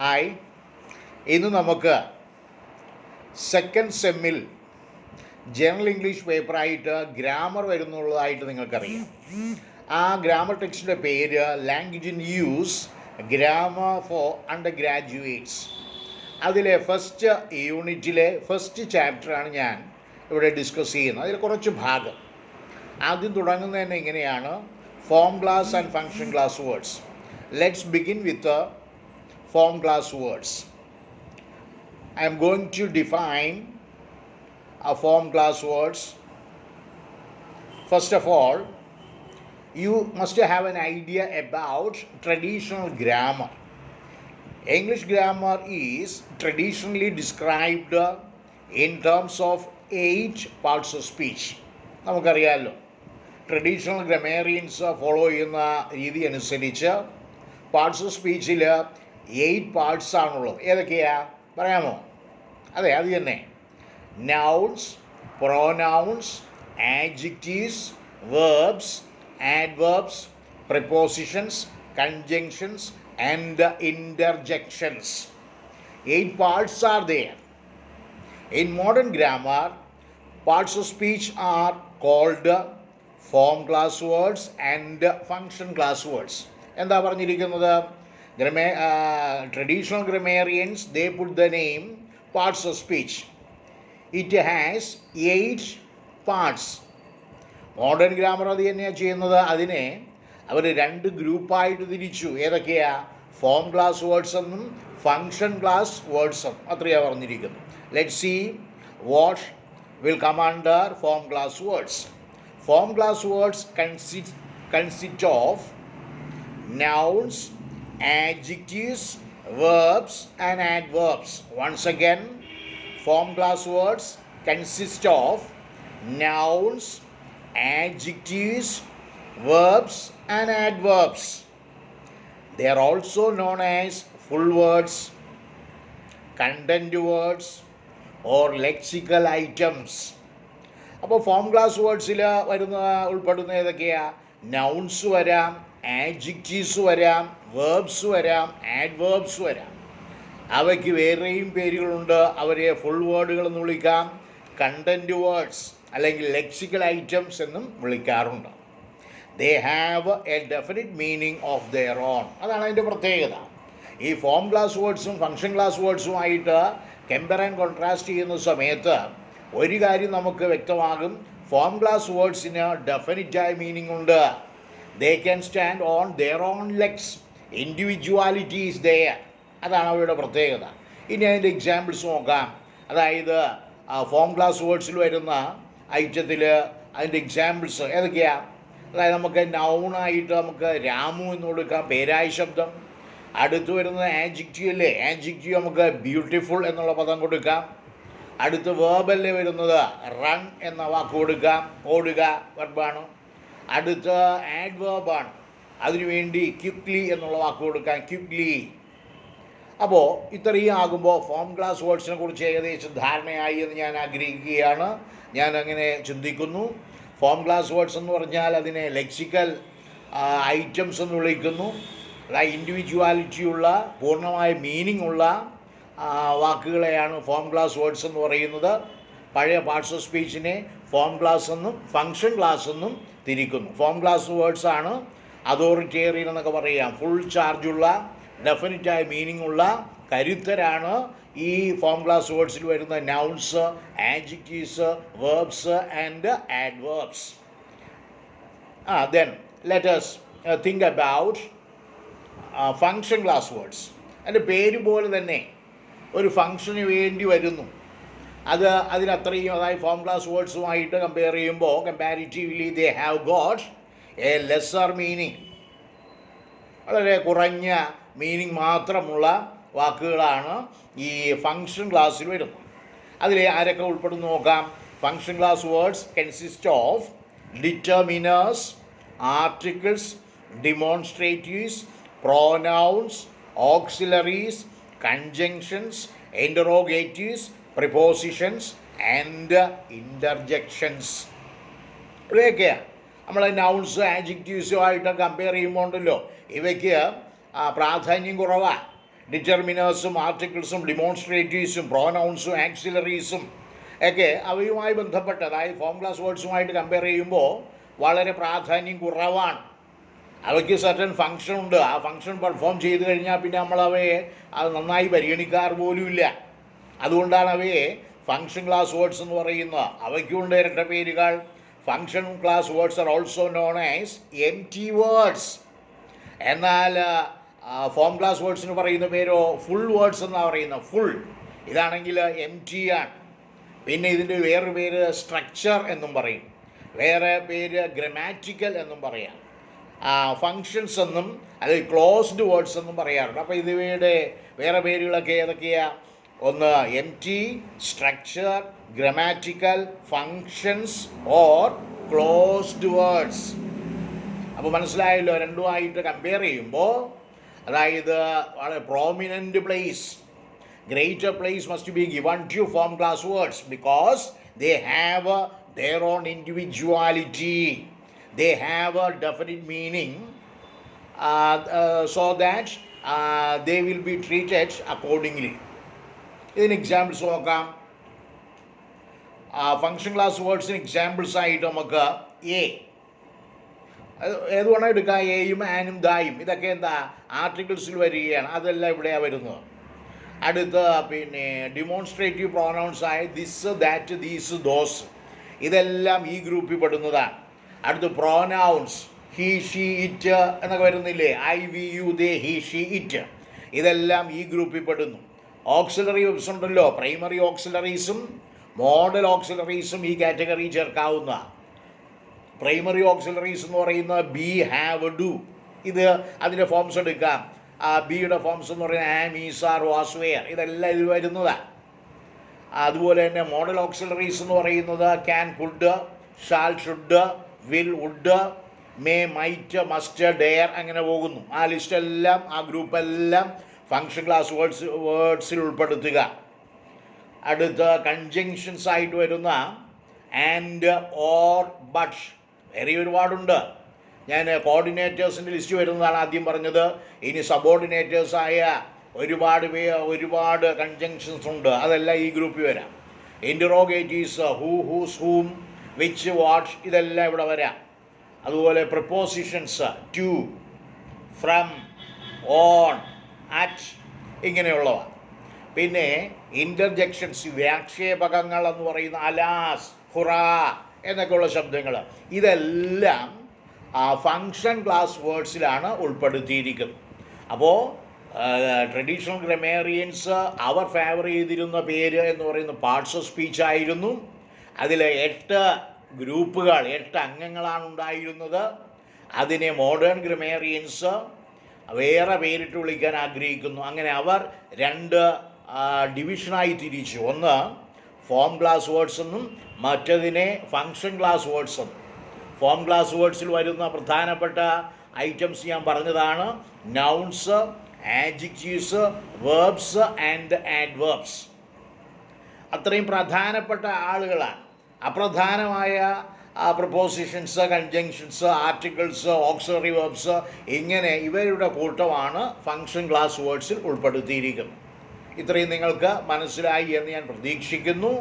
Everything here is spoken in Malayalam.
ഹായ്, ഇന്ന് നമുക്ക് സെക്കൻഡ് സെമ്മിൽ ജനറൽ ഇംഗ്ലീഷ് പേപ്പറായിട്ട് ഗ്രാമർ വരുന്നുള്ളതായിട്ട് നിങ്ങൾക്കറിയാം. ആ ഗ്രാമർ ടെക്സ്റ്റിൻ്റെ പേര് language in use grammar for അണ്ടർ ഗ്രാജുവേറ്റ്സ്. അതിലെ ഫസ്റ്റ് യൂണിറ്റിലെ ഫസ്റ്റ് ചാപ്റ്ററാണ് ഞാൻ ഇവിടെ ഡിസ്കസ് ചെയ്യുന്നത്. അതിൽ കുറച്ച് ഭാഗം ആദ്യം തുടങ്ങുന്നത് തന്നെ ഇങ്ങനെയാണ്: form class and function class words. Let's begin with form class words. I am going to define a form class words. First of all, you must have an idea about traditional grammar. English grammar is traditionally described in terms of 8 parts of speech. നമുക്കറിയാമല്ലോ, ട്രഡീഷണൽ ഗ്രമേറിയൻസ് ഫോളോ ചെയ്യുന്ന രീതി അനുസരിച്ച് പാർട്സ് ഓഫ് സ്പീച്ചിൽ 8 പാർട്സ് ആണുള്ളത്. ഏതൊക്കെയാ പറയാമോ? അതെ, അത് തന്നെ: nouns, pronouns, adjectives, verbs, adverbs, prepositions, conjunctions and interjections. 8 parts are there. In modern grammar, parts of speech are called form class words and function class words. എന്താ പറഞ്ഞിരിക്കുന്നത്? Traditional grammarians, they put the name parts of speech. It has 8 parts. Modern grammar അത് തന്നെയാണ് ചെയ്യുന്നത്. അതിനെ അവർ 2 ഗ്രൂപ്പായിട്ട് തിരിച്ചു. ഏതൊക്കെയാ? ഫോം ക്ലാസ് വേർഡ്സ് എന്നും ഫങ്ഷൻ ക്ലാസ് വേർഡ്സ് എന്നും. അത്രയാണ് പറഞ്ഞിരിക്കുന്നത്. Let see what will come under form class words. Form class words consist of nouns, adjectives, verbs and adverbs. Once again, form class words consist of nouns, adjectives, verbs and adverbs. They are also known as full words, content words or lexical items. അപ്പോൾ ഫോം ക്ലാസ് വേർഡ്സിൽ ഉൾപ്പെടുന്ന ഏതൊക്കെയാ? നൗൺസ് വരാം, ആഡ്ജക്റ്റീവ്സ് വരാം, വേർബ്സ് വരാം, ആഡ്വേർബ്സ് വരാം. അവയ്ക്ക് വേറെയും പേരുകളുണ്ട്. അവരെ ഫുൾ വേർഡുകൾ എന്ന് വിളിക്കാം, കണ്ടൻറ്റ് വേർഡ്സ് അല്ലെങ്കിൽ ലെക്സിക്കൽ ഐറ്റംസ് എന്നും വിളിക്കാറുണ്ട്. They have a definite meaning of their own. അതാണ് അതിൻ്റെ പ്രത്യേകത. ഈ ഫോം ക്ലാസ് വേർഡ്സും ഫങ്ഷൻ ക്ലാസ് വേർഡ്സുമായിട്ട് കമ്പയർ ആൻഡ് കോൺട്രാസ്റ്റ് ചെയ്യുന്ന സമയത്ത് ഒരു കാര്യം നമുക്ക് വ്യക്തമാകും: ഫോം ക്ലാസ് വേർഡ്സിന് ഡെഫിനിറ്റായ മീനിങ് ഉണ്ട്. They can stand on their own legs. Individuality is there. അതാണ് അവരുടെ പ്രത്യേകത. ഇനി അതിൻ്റെ എക്സാമ്പിൾസ് നോക്കാം. അതായത് ഫോം ക്ലാസ് വേർഡ്സിൽ വരുന്ന ഐറ്റത്തിൽ അതിൻ്റെ എക്സാമ്പിൾസ് ഏതൊക്കെയാണ്? അതായത് നമുക്ക് നൗണായിട്ട് നമുക്ക് രാമു എന്ന് കൊടുക്കാം, പേരായ ശബ്ദം. അടുത്ത് വരുന്നത് ആഡ്ജക്റ്റീവ് അല്ലേ? ആഡ്ജക്റ്റീവ് നമുക്ക് ബ്യൂട്ടിഫുൾ എന്നുള്ള പദം കൊടുക്കാം. അടുത്ത് വേർബല്ലേ വരുന്നത്? റൺ എന്ന വാക്ക് കൊടുക്കാം, ഓടുക വെർബാണ്. അടുത്ത ആഡ്വേർബാണ്. അതിനുവേണ്ടി ക്വിക്ക്ലി എന്നുള്ള വാക്ക് കൊടുക്കാം, ക്വിക്ക്ലി. അപ്പോൾ ഇത്രയും ആകുമ്പോൾ ഫോം ക്ലാസ് വേർഡ്സിനെ കുറിച്ച് ഏകദേശം ധാരണയായി എന്ന് ഞാൻ ആഗ്രഹിക്കുകയാണ്. ഞാൻ അങ്ങനെ ചിന്തിക്കുന്നു. ഫോം ക്ലാസ് വേർഡ്സ് എന്ന് പറഞ്ഞാൽ അതിനെ ലെക്സിക്കൽ ഐറ്റംസ് എന്ന് വിളിക്കുന്നു. അതായത് ഇൻഡിവിജ്വാലിറ്റിയുള്ള, പൂർണ്ണമായ മീനിങ് ഉള്ള വാക്കുകളെയാണ് ഫോം ക്ലാസ് വേർഡ്സ് എന്ന് പറയുന്നത്. പഴയ പാർട്സ് ഓഫ് സ്പീച്ചിനെ ഫോം ക്ലാസ് എന്നും ഫങ്ഷൻ ക്ലാസ് എന്നും തിരിക്കുന്നു. ഫോം ക്ലാസ് വേർഡ്സ് ആണ് അതോറിറ്റേറിയൻ എന്നൊക്കെ പറയാം. ഫുൾ ചാർജുള്ള, ഡെഫിനിറ്റായ മീനിങ് ഉള്ള, കരുത്തരാണ് ഈ ഫോം ക്ലാസ് വേർഡ്സിൽ വരുന്ന nouns, adjectives, verbs and adverbs. Then let us think about function class words. അതിൻ്റെ പേര് പോലെ തന്നെ ഒരു ഫങ്ഷന് വേണ്ടി വരുന്നു. അതിനത്രയും, അതായത് ഫോം ക്ലാസ് വേർഡ്സുമായിട്ട് കമ്പയർ ചെയ്യുമ്പോൾ comparatively they have got A lesser meaning. വളരെ കുറഞ്ഞ മീനിങ് മാത്രമുള്ള വാക്കുകളാണ് ഈ ഫങ്ഷൻ ക്ലാസ്സിൽ വരുന്നത്. അതിൽ ആരൊക്കെ ഉൾപ്പെടുന്നു നോക്കാം. Function class words consist of determiners, articles, demonstratives, pronouns, auxiliaries, conjunctions, interrogatives, prepositions and interjections. ഇവയൊക്കെയാണ് നമ്മൾ നൗൺസ് ആഡ്ജക്റ്റീവ്സുമായിട്ട് കമ്പയർ ചെയ്യുമ്പോൾ ഉണ്ടല്ലോ, ഇവയ്ക്ക് പ്രാധാന്യം കുറവാണ്. ഡിറ്റർമിനേഴ്സും ആർട്ടിക്കിൾസും ഡിമോൺസ്ട്രേറ്റീവ്സും പ്രോനൗൺസും ആക്സിലറീസും ഒക്കെ അവയുമായി ബന്ധപ്പെട്ട്, അതായത് ഫോം ക്ലാസ് വേർഡ്സുമായിട്ട് കമ്പയർ ചെയ്യുമ്പോൾ വളരെ പ്രാധാന്യം കുറവാണ്. അവയ്ക്ക് സർട്ടൻ ഫങ്ഷൻ ഉണ്ട്. ആ ഫങ്ഷൻ പെർഫോം ചെയ്ത് കഴിഞ്ഞാൽ പിന്നെ നമ്മളവയെ അത് നന്നായി പരിഗണിക്കാറ് പോലുമില്ല. അതുകൊണ്ടാണ് അവയെ ഫങ്ഷൻ ക്ലാസ് വേർഡ്സ് എന്ന് പറയുന്നത്. അവയ്ക്കുണ്ട് ഇരട്ട പേരുകൾ. Function class words are also known as empty words. എന്നാൽ ഫോം ക്ലാസ് വേർഡ്സിന് പറയുന്ന പേരോ ഫുൾ വേർഡ്സ് എന്നാണ് പറയുന്നത്. ഫുൾ ഇതാണെങ്കിൽ എംപ്റ്റി ആണ്. പിന്നെ ഇതിൻ്റെ വേറൊരു പേര് സ്ട്രക്ചർ എന്നും പറയും, വേറെ പേര് ഗ്രമാറ്റിക്കൽ എന്നും പറയാം, ഫങ്ഷൻസ് എന്നും അല്ലെങ്കിൽ ക്ലോസ്ഡ് വേർഡ്സ് എന്നും പറയാറുണ്ട്. അപ്പോൾ ഇവയുടെ വേറെ പേരുകളൊക്കെ ഏതൊക്കെയാണ്? ഒന്ന് empty, structure, grammatical, functions or closed words. അപ്പോൾ മനസ്സിലായല്ലോ, രണ്ടുമായിട്ട് കമ്പയർ ചെയ്യുമ്പോൾ അതായത് വളരെ prominent place, greater place must be given to form class words because they have their own individuality. They have a definite meaning, so that they will be treated accordingly. ഇതിന് എക്സാമ്പിൾസ് നോക്കാം. ഫങ്ഷൻ ക്ലാസ് വേർഡ്സിന് എക്സാമ്പിൾസ് ആയിട്ട് നമുക്ക് എ ഏത് വേണം എടുക്കാം. എയും ആനും ദായും ഇതൊക്കെ എന്താ ആർട്ടിക്കിൾസിൽ വരികയാണ്. അതെല്ലാം ഇവിടെയാണ് വരുന്നത്. അടുത്ത പിന്നെ ഡിമോൺസ്ട്രേറ്റീവ് പ്രോനൗൺസ് ആയ ദിസ്, ദാറ്റ്, ദീസ്, ദോസ് ഇതെല്ലാം ഈ ഗ്രൂപ്പിൽ പെടുന്നതാണ്. അടുത്ത് പ്രോനൗൺസ് ഹി, ഷീ, ഇറ്റ് എന്നൊക്കെ വരുന്നില്ലേ, I, we, you, they, he, she, it ഇതെല്ലാം ഈ ഗ്രൂപ്പിൽ പെടുന്നു. ഓക്സിലറി വെബ്സ് ഉണ്ടല്ലോ, പ്രൈമറി ഓക്സിലറീസും മോഡൽ ഓക്സിലറീസും ഈ കാറ്റഗറി ചേർക്കാവുന്ന. പ്രൈമറി ഓക്സിലറീസ് എന്ന് പറയുന്നത് ബി, ഹാവ്, ഡു. ഇത് അതിൻ്റെ ഫോംസ് എടുക്കാം. ബിയുടെ ഫോംസ് എന്ന് പറയുന്നത് am, is, are, was, were ഇതെല്ലാം ഇതിൽ വരുന്നതാണ്. അതുപോലെ തന്നെ മോഡൽ ഓക്സിലറീസ് എന്ന് പറയുന്നത് can, could, shall, should, will, would, may, might, must, dare അങ്ങനെ പോകുന്നു. ആ ലിസ്റ്റെല്ലാം ആ ഗ്രൂപ്പെല്ലാം ഫങ്ഷൻ ക്ലാസ് വേർഡ്സിൽ ഉൾപ്പെടുത്തുക. അടുത്ത കൺജങ്ഷൻസ് ആയിട്ട് വരുന്ന ആൻഡ്, ഓർ, ബട്ട് വേറെ ഒരുപാടുണ്ട്. ഞാൻ കോർഡിനേറ്റേഴ്സിൻ്റെ ലിസ്റ്റ് വരുന്നതാണ് ആദ്യം പറഞ്ഞത്. ഇനി സബോർഡിനേറ്റേഴ്സായ ഒരുപാട് കൺജങ്ഷൻസ് ഉണ്ട്. അതെല്ലാം ഈ ഗ്രൂപ്പിൽ വരാം. Interrogatives who, whose, whom, which, what ഇതെല്ലാം ഇവിടെ വരാം. അതുപോലെ prepositions to, from, on, at ഇങ്ങനെയുള്ളവ. പിന്നെ ഇൻ്റർജെക്ഷൻസ് വ്യാക്ഷേപകങ്ങൾ എന്ന് പറയുന്ന അലാസ്, ഹുറ എന്നൊക്കെയുള്ള ശബ്ദങ്ങൾ ഇതെല്ലാം ഫങ്ഷൻ ക്ലാസ് വേർഡ്സിലാണ് ഉൾപ്പെടുത്തിയിരിക്കുന്നത്. അപ്പോൾ ട്രഡീഷണൽ ഗ്രമേറിയൻസ് അവർ ഫേവർ ചെയ്തിരുന്ന പേര് എന്ന് പറയുന്ന പാർട്സ് ഓഫ് സ്പീച്ച് ആയിരുന്നു. അതിൽ 8 ഗ്രൂപ്പുകൾ, 8 അംഗങ്ങളാണ് ഉണ്ടായിരുന്നത്. അതിനെ മോഡേൺ ഗ്രമേറിയൻസ് വേറെ പേരിട്ട് വിളിക്കാൻ ആഗ്രഹിക്കുന്നു. അങ്ങനെ അവർ 2 ഡിവിഷനായി തിരിച്ചു. ഒന്ന് ഫോം ക്ലാസ് വേർഡ്സ് എന്നും മറ്റതിനെ ഫങ്ഷൻ ക്ലാസ് വേർഡ്സ് എന്നും. ഫോം ക്ലാസ് വേർഡ്സിൽ വരുന്ന പ്രധാനപ്പെട്ട ഐറ്റംസ് ഞാൻ പറഞ്ഞതാണ്. Nouns, adjectives, verbs and adverbs. അത്രയും പ്രധാനപ്പെട്ട ആളുകളാണ്. അപ്രധാനമായ prepositions, conjunctions, articles, auxiliary verbs ഇങ്ങനെ ഇവരുടെ കൂട്ടമാണ് ഫങ്ഷൻ ക്ലാസ് വേർഡ്സിൽ ഉൾപ്പെടുത്തിയിരിക്കുന്നത്. ഇത്രയും നിങ്ങൾക്ക് മനസ്സിലായി എന്ന് ഞാൻ പ്രതീക്ഷിക്കുന്നു.